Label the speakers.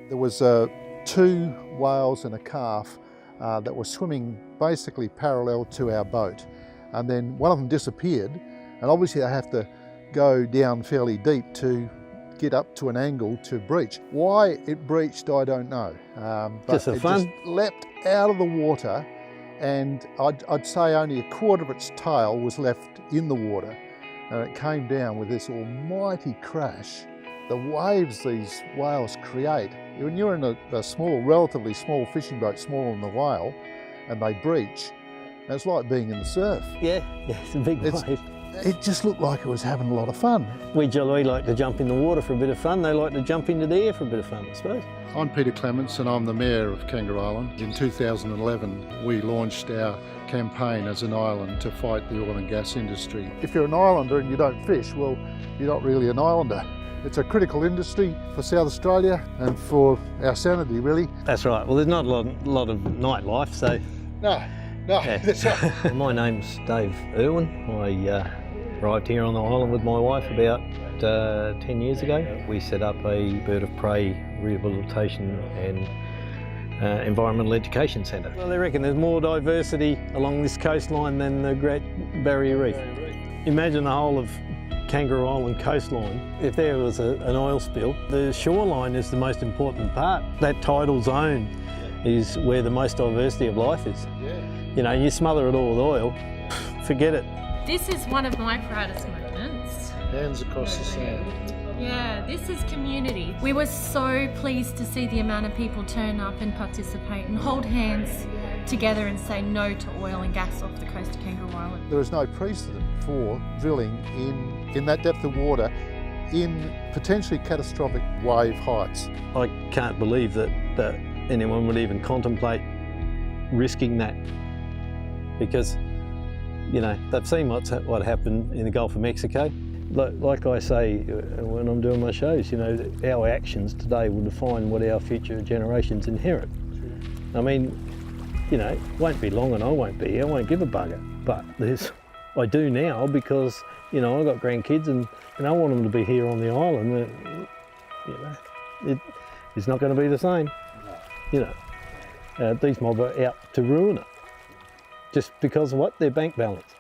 Speaker 1: There was two whales and a calf that were swimming basically parallel to our boat. And then one of them disappeared, and obviously they have to go down fairly deep to get up to an angle to breach. Why it breached, I don't know. But
Speaker 2: just for fun?
Speaker 1: Just leapt out of the water, and I'd say only a quarter of its tail was left in the water, and it came down with this almighty crash. The waves these whales create, when you're in a small, relatively small fishing boat, smaller than the whale, and they breach, it's like being in the surf.
Speaker 2: Yeah, it's a big wave.
Speaker 1: It just looked like it was having a lot of fun.
Speaker 2: We like to jump in the water for a bit of fun. They like to jump into the air for a bit of fun, I suppose.
Speaker 1: I'm Peter Clements and I'm the Mayor of Kangaroo Island. In 2011, we launched our campaign as an island to fight the oil and gas industry. If you're an islander and you don't fish, well, you're not really an islander. It's a critical industry for South Australia and for our sanity, really.
Speaker 2: That's right. Well, there's not a lot of nightlife, so...
Speaker 1: No, yeah. That's right.
Speaker 2: My name's Dave Irwin. I arrived here on the island with my wife about 10 years ago. We set up a bird of prey rehabilitation and environmental education centre. Well, they reckon there's more diversity along this coastline than the Great Barrier Reef. Imagine the whole of Kangaroo Island coastline. If there was an oil spill, the shoreline is the most important part. That tidal zone is where the most diversity of life is. You know, you smother it all with oil, forget it.
Speaker 3: This is one of my proudest moments.
Speaker 1: Hands across the sand.
Speaker 3: Yeah, this is community. We were so pleased to see the amount of people turn up and participate and hold hands together and say no to oil and gas off the coast of Kangaroo Island.
Speaker 1: There is no precedent for drilling in that depth of water in potentially catastrophic wave heights.
Speaker 2: I can't believe that anyone would even contemplate risking that, because, you know, they've seen what happened in the Gulf of Mexico. Like I say when I'm doing my shows, you know, our actions today will define what our future generations inherit. I mean, you know, it won't be long and I won't be here, I won't give a bugger. But I do now because, you know, I've got grandkids and I want them to be here on the island. You know, it's not going to be the same. You know, these mob are out to ruin it. Just because of what? Their bank balance.